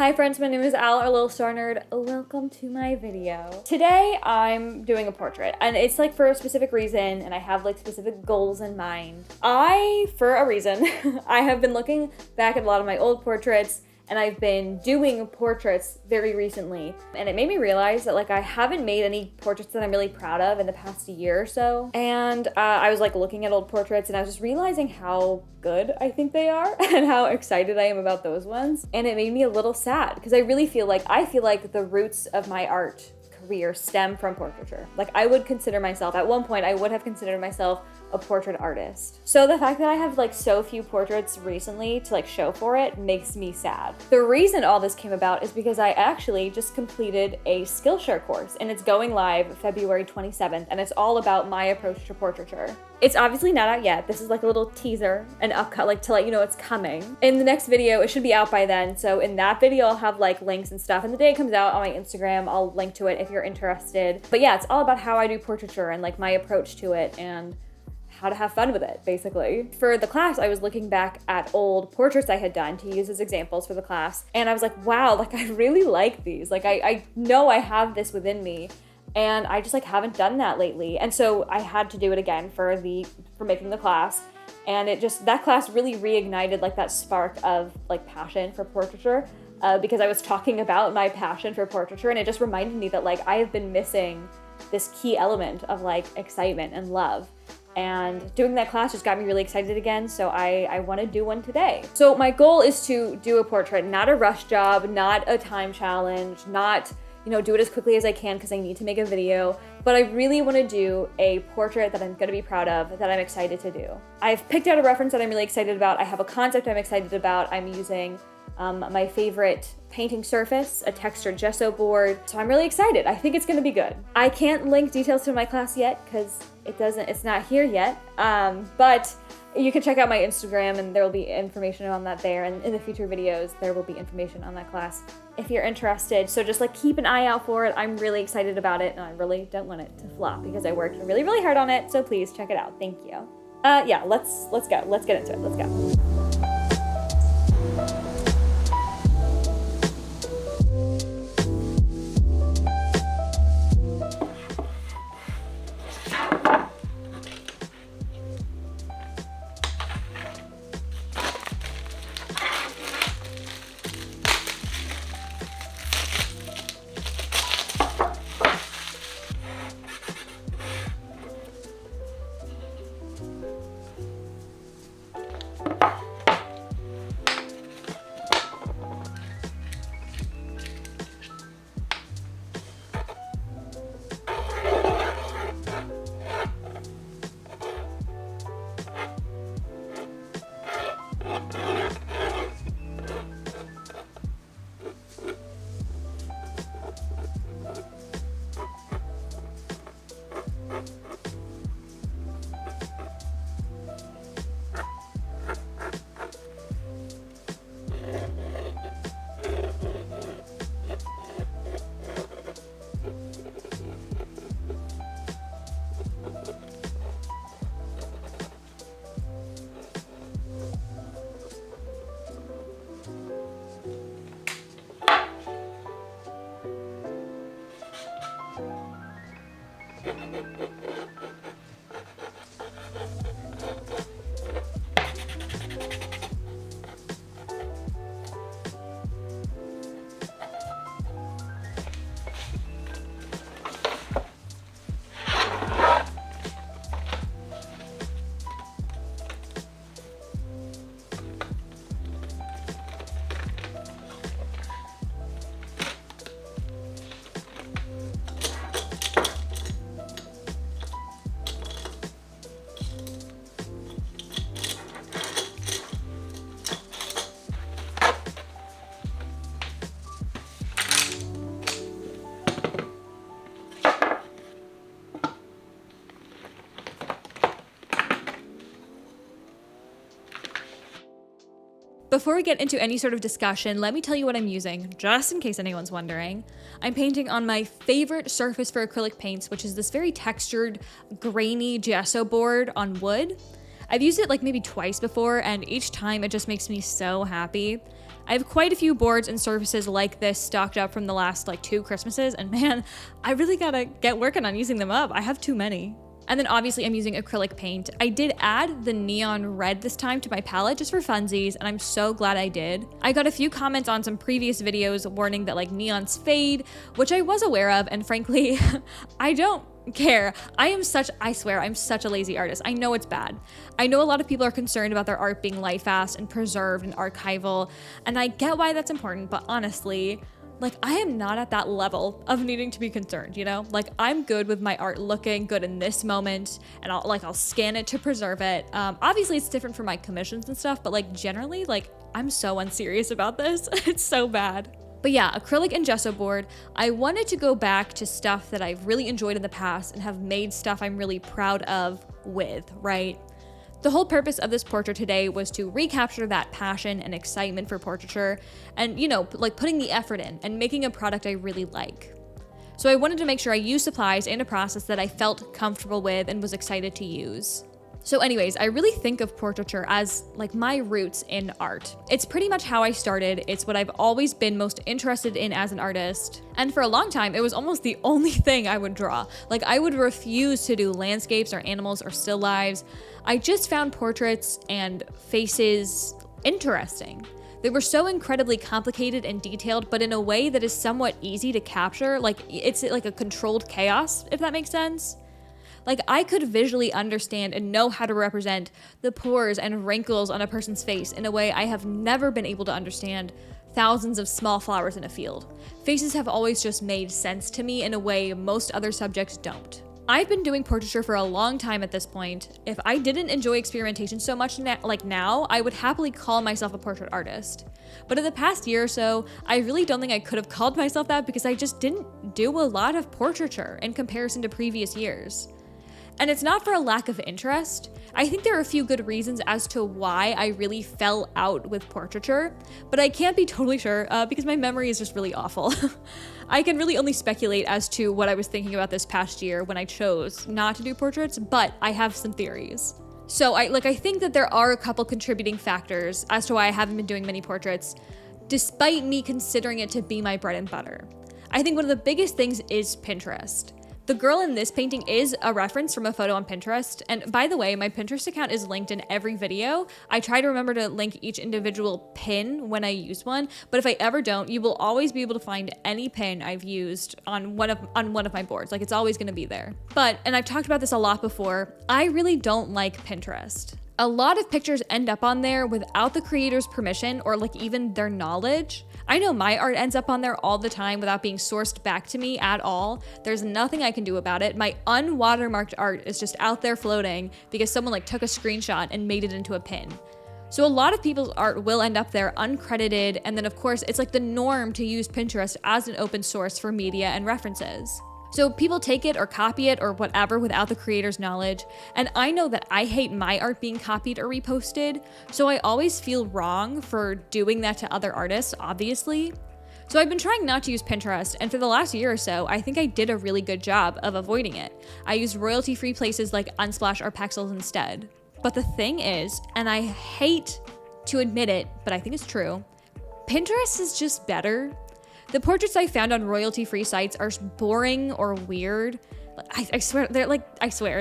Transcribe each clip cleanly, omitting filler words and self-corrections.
Hi friends, my name is Al or Lilstarnerd. Welcome to my video. Today I'm doing a portrait and it's like for a specific reason and I have like specific goals in mind. For a reason, I have been looking back at a lot of my old portraits and I've been doing portraits very recently. And it made me realize that like I haven't made any portraits that I'm really proud of in the past year or so. And I was like looking at old portraits and I was just realizing how good I think they are and how excited I am about those ones. And it made me a little sad because I feel like the roots of my art career stem from portraiture. Like I would consider myself, at one point I would have considered myself a portrait artist. So the fact that I have like so few portraits recently to like show for it makes me sad. The reason all this came about is because I actually just completed a Skillshare course and it's going live February 27th and it's all about my approach to portraiture. It's obviously not out yet. This is like a little teaser and upcut, like to let you know it's coming. In the next video, it should be out by then. So in that video, I'll have like links and stuff. And the day it comes out on my Instagram, I'll link to it if you're interested. But yeah, it's all about how I do portraiture and like my approach to it and how to have fun with it, basically. For the class, I was looking back at old portraits I had done to use as examples for the class. And I was like, wow, like I really like these. Like I know I have this within me. And I just like haven't done that lately. And so I had to do it again for making the class. And that class really reignited like that spark of like passion for portraiture because I was talking about my passion for portraiture and it just reminded me that like I have been missing this key element of like excitement and love. And doing that class just got me really excited again, so I want to do one today. So my goal is to do a portrait, not a rush job, not a time challenge, not do it as quickly as I can because I need to make a video, but I really want to do a portrait that I'm going to be proud of, that I'm excited to do. I've picked out a reference that I'm really excited about. I have a concept I'm excited about. I'm using my favorite painting surface, a textured gesso board. So I'm really excited. I think it's going to be good. I can't link details to my class yet because it's not here yet. But you can check out my Instagram and there will be information on that there. And in the future videos, there will be information on that class if you're interested. So just like keep an eye out for it. I'm really excited about it and I really don't want it to flop because I worked really, really hard on it. So please check it out. Thank you. Yeah, let's go. Let's get into it. Let's go. Before we get into any sort of discussion, let me tell you what I'm using, just in case anyone's wondering. I'm painting on my favorite surface for acrylic paints, which is this very textured, grainy gesso board on wood. I've used it like maybe twice before, and each time it just makes me so happy. I have quite a few boards and surfaces like this stocked up from the last like 2 Christmases, and man, I really gotta get working on using them up. I have too many. And then obviously I'm using acrylic paint. I did add the neon red this time to my palette just for funsies, and I'm so glad I did. I got a few comments on some previous videos warning that like neons fade, which I was aware of, and frankly, I don't care. I swear, I'm such a lazy artist. I know it's bad. I know a lot of people are concerned about their art being light fast and preserved and archival, and I get why that's important, but honestly, like, I am not at that level of needing to be concerned, you know? Like, I'm good with my art looking good in this moment, and I'll scan it to preserve it. Obviously it's different for my commissions and stuff, but like generally, like, I'm so unserious about this. It's so bad. But yeah, acrylic and gesso board. I wanted to go back to stuff that I've really enjoyed in the past and have made stuff I'm really proud of with, right? The whole purpose of this portrait today was to recapture that passion and excitement for portraiture and, you know, like putting the effort in and making a product I really like. So I wanted to make sure I used supplies and a process that I felt comfortable with and was excited to use. So anyways, I really think of portraiture as like my roots in art. It's pretty much how I started. It's what I've always been most interested in as an artist. And for a long time, it was almost the only thing I would draw. Like, I would refuse to do landscapes or animals or still lives. I just found portraits and faces interesting. They were so incredibly complicated and detailed, but in a way that is somewhat easy to capture. Like, it's like a controlled chaos, if that makes sense. Like, I could visually understand and know how to represent the pores and wrinkles on a person's face in a way I have never been able to understand thousands of small flowers in a field. Faces have always just made sense to me in a way most other subjects don't. I've been doing portraiture for a long time at this point. If I didn't enjoy experimentation so much now, I would happily call myself a portrait artist. But in the past year or so, I really don't think I could have called myself that because I just didn't do a lot of portraiture in comparison to previous years. And it's not for a lack of interest. I think there are a few good reasons as to why I really fell out with portraiture, but I can't be totally sure because my memory is just really awful. I can really only speculate as to what I was thinking about this past year when I chose not to do portraits, but I have some theories. So I think that there are a couple contributing factors as to why I haven't been doing many portraits, despite me considering it to be my bread and butter. I think one of the biggest things is Pinterest. The girl in this painting is a reference from a photo on Pinterest. And by the way, my Pinterest account is linked in every video. I try to remember to link each individual pin when I use one, but if I ever don't, you will always be able to find any pin I've used on one of my boards. Like, it's always gonna be there. But, and I've talked about this a lot before, I really don't like Pinterest. A lot of pictures end up on there without the creator's permission or like even their knowledge. I know my art ends up on there all the time without being sourced back to me at all. There's nothing I can do about it. My unwatermarked art is just out there floating because someone like took a screenshot and made it into a pin. So a lot of people's art will end up there uncredited, and then of course it's like the norm to use Pinterest as an open source for media and references. So people take it or copy it or whatever without the creator's knowledge. And I know that I hate my art being copied or reposted, so I always feel wrong for doing that to other artists, obviously. So I've been trying not to use Pinterest, and for the last year or so, I think I did a really good job of avoiding it. I used royalty-free places like Unsplash or Pexels instead. But the thing is, and I hate to admit it, but I think it's true, Pinterest is just better. The portraits I found on royalty-free sites are boring or weird. I swear,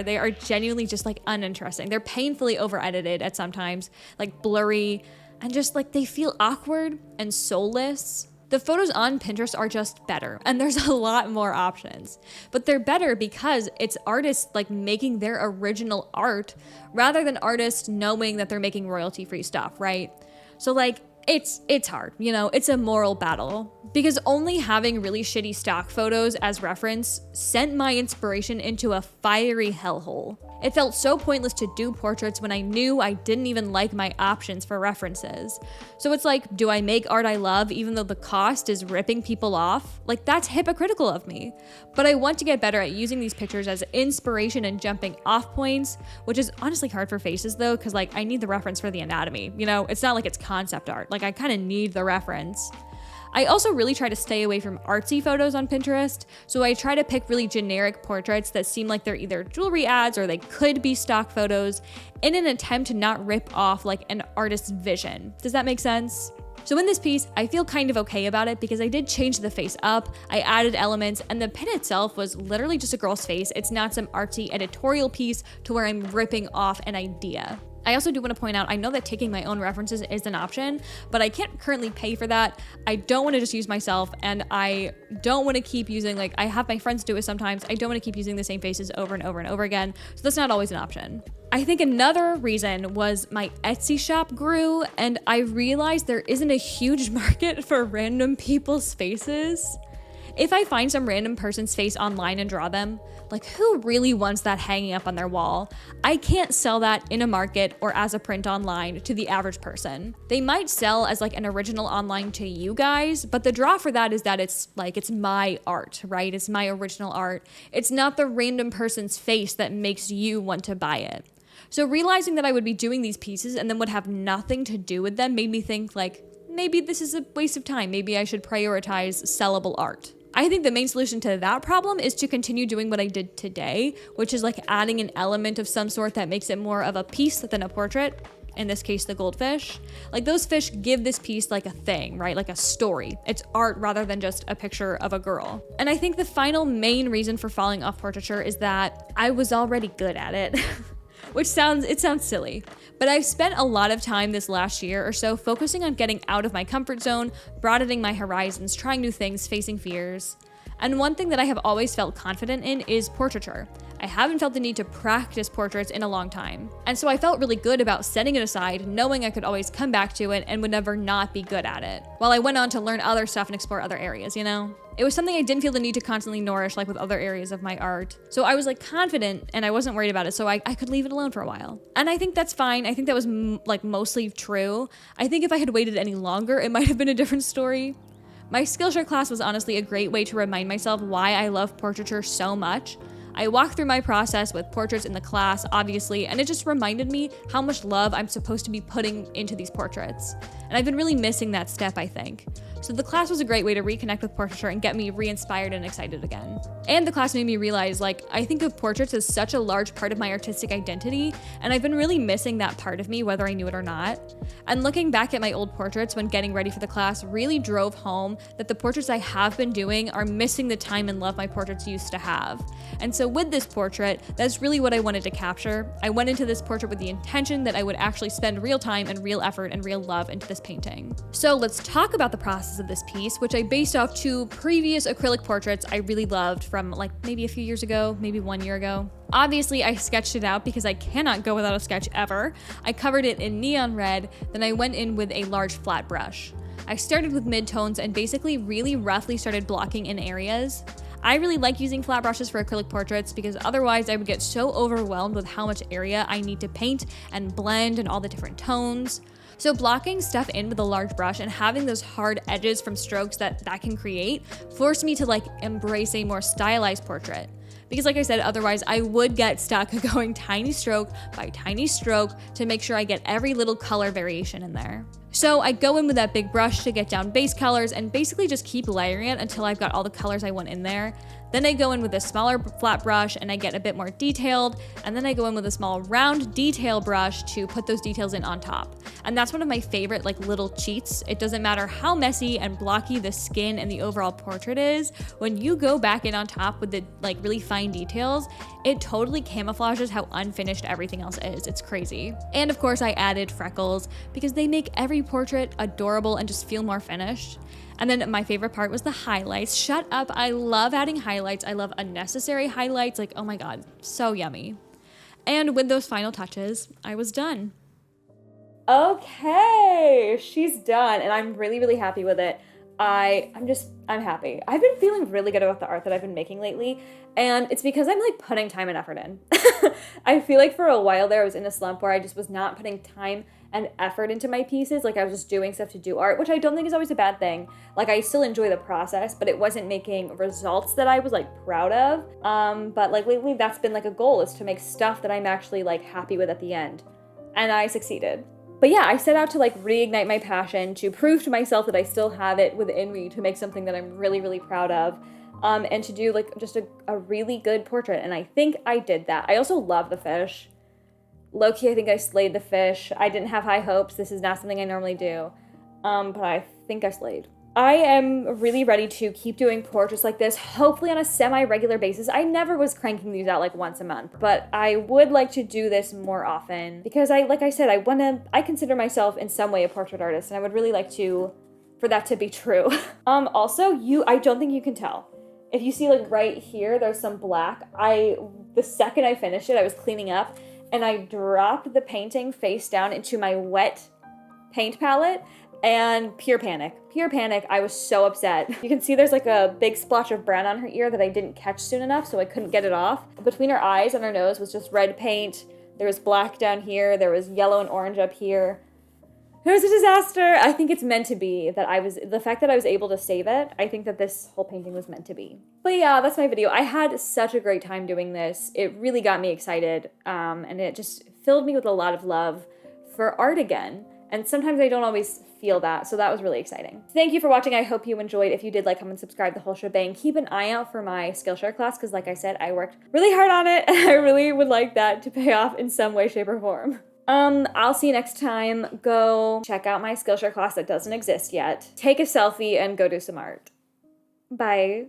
they are genuinely just like uninteresting. They're painfully over-edited at sometimes, like blurry, and just like they feel awkward and soulless. The photos on Pinterest are just better, and there's a lot more options. But they're better because it's artists like making their original art rather than artists knowing that they're making royalty-free stuff, right? So like, it's hard, you know, it's a moral battle. Because only having really shitty stock photos as reference sent my inspiration into a fiery hellhole. It felt so pointless to do portraits when I knew I didn't even like my options for references. So it's like, do I make art I love even though the cost is ripping people off? Like, that's hypocritical of me. But I want to get better at using these pictures as inspiration and jumping off points, which is honestly hard for faces though, because like I need the reference for the anatomy. You know, it's not like it's concept art. Like, I kind of need the reference. I also really try to stay away from artsy photos on Pinterest, so I try to pick really generic portraits that seem like they're either jewelry ads or they could be stock photos in an attempt to not rip off like an artist's vision. Does that make sense? So in this piece, I feel kind of okay about it because I did change the face up, I added elements, and the pin itself was literally just a girl's face. It's not some artsy editorial piece to where I'm ripping off an idea. I also do want to point out, I know that taking my own references is an option, but I can't currently pay for that. I don't want to just use myself, and I don't want to keep using, like, I have my friends do it sometimes. I don't want to keep using the same faces over and over and over again, so that's not always an option. I think another reason was my Etsy shop grew, and I realized there isn't a huge market for random people's faces. If I find some random person's face online and draw them, like, who really wants that hanging up on their wall? I can't sell that in a market or as a print online to the average person. They might sell as like an original online to you guys, but the draw for that is that it's my art, right? It's my original art. It's not the random person's face that makes you want to buy it. So realizing that I would be doing these pieces and then would have nothing to do with them made me think, like, maybe this is a waste of time. Maybe I should prioritize sellable art. I think the main solution to that problem is to continue doing what I did today, which is like adding an element of some sort that makes it more of a piece than a portrait. In this case, the goldfish. Like, those fish give this piece like a thing, right? Like a story. It's art rather than just a picture of a girl. And I think the final main reason for falling off portraiture is that I was already good at it. Which sounds silly, but I've spent a lot of time this last year or so focusing on getting out of my comfort zone, broadening my horizons, trying new things, facing fears. And one thing that I have always felt confident in is portraiture. I haven't felt the need to practice portraits in a long time. And so I felt really good about setting it aside, knowing I could always come back to it and would never not be good at it, while I went on to learn other stuff and explore other areas, you know? It was something I didn't feel the need to constantly nourish like with other areas of my art. So I was like confident and I wasn't worried about it, so I could leave it alone for a while. And I think that's fine. I think that was mostly true. I think if I had waited any longer, it might have been a different story. My Skillshare class was honestly a great way to remind myself why I love portraiture so much. I walked through my process with portraits in the class, obviously, and it just reminded me how much love I'm supposed to be putting into these portraits. And I've been really missing that step, I think. So the class was a great way to reconnect with portraiture and get me re-inspired and excited again. And the class made me realize, like, I think of portraits as such a large part of my artistic identity, and I've been really missing that part of me, whether I knew it or not. And looking back at my old portraits when getting ready for the class really drove home that the portraits I have been doing are missing the time and love my portraits used to have. And so with this portrait, that's really what I wanted to capture. I went into this portrait with the intention that I would actually spend real time and real effort and real love into this painting. So let's talk about the process of this piece, which I based off 2 previous acrylic portraits I really loved from like maybe a few years ago, maybe 1 year ago. Obviously, I sketched it out because I cannot go without a sketch ever. I covered it in neon red, then I went in with a large flat brush. I started with midtones and basically really roughly started blocking in areas. I really like using flat brushes for acrylic portraits because otherwise I would get so overwhelmed with how much area I need to paint and blend and all the different tones. So blocking stuff in with a large brush and having those hard edges from strokes that can create forced me to like embrace a more stylized portrait. Because like I said, otherwise I would get stuck going tiny stroke by tiny stroke to make sure I get every little color variation in there. So I go in with that big brush to get down base colors and basically just keep layering it until I've got all the colors I want in there. Then I go in with a smaller flat brush and I get a bit more detailed, and then I go in with a small round detail brush to put those details in on top. And that's one of my favorite like little cheats. It doesn't matter how messy and blocky the skin and the overall portrait is, when you go back in on top with the like really fine details, it totally camouflages how unfinished everything else is. It's crazy. And of course I added freckles because they make every portrait adorable and just feel more finished. And then my favorite part was the highlights. Shut up, I love adding highlights. I love unnecessary highlights, like, oh my God, so yummy. And with those final touches, I was done. Okay, she's done, and I'm really, really happy with it. I'm happy. I've been feeling really good about the art that I've been making lately, and it's because I'm like putting time and effort in. I feel like for a while there I was in a slump where I just was not putting time and effort into my pieces. Like I was just doing stuff to do art, which I don't think is always a bad thing. Like I still enjoy the process, but it wasn't making results that I was like proud of. But like lately that's been like a goal, is to make stuff that I'm actually like happy with at the end. And I succeeded. But yeah, I set out to like reignite my passion, to prove to myself that I still have it within me to make something that I'm really, really proud of. And to do like just a really good portrait. And I think I did that. I also love the fish. Low-key, I think I slayed the fish. I didn't have high hopes. This is not something I normally do. but I think I slayed. I am really ready to keep doing portraits like this, hopefully on a semi-regular basis. I never was cranking these out like once a month, but I would like to do this more often because like I said, I consider myself in some way a portrait artist, and I would really like for that to be true. Also, I don't think you can tell. If you see like right here, there's some black. The second I finished it, I was cleaning up and I dropped the painting face down into my wet paint palette. And pure panic. I was so upset. You can see there's like a big splotch of brown on her ear that I didn't catch soon enough, so I couldn't get it off. Between her eyes and her nose was just red paint. There was black down here. There was yellow and orange up here. It was a disaster. I think it's meant to be the fact that I was able to save it, I think that this whole painting was meant to be. But yeah, that's my video. I had such a great time doing this. It really got me excited, and it just filled me with a lot of love for art again. And sometimes I don't always feel that, so that was really exciting. Thank you for watching. I hope you enjoyed. If you did, like, comment, subscribe, the whole shebang. Keep an eye out for my Skillshare class, because like I said, I worked really hard on it, and I really would like that to pay off in some way, shape, or form. I'll see you next time. Go check out my Skillshare class that doesn't exist yet. Take a selfie and go do some art. Bye.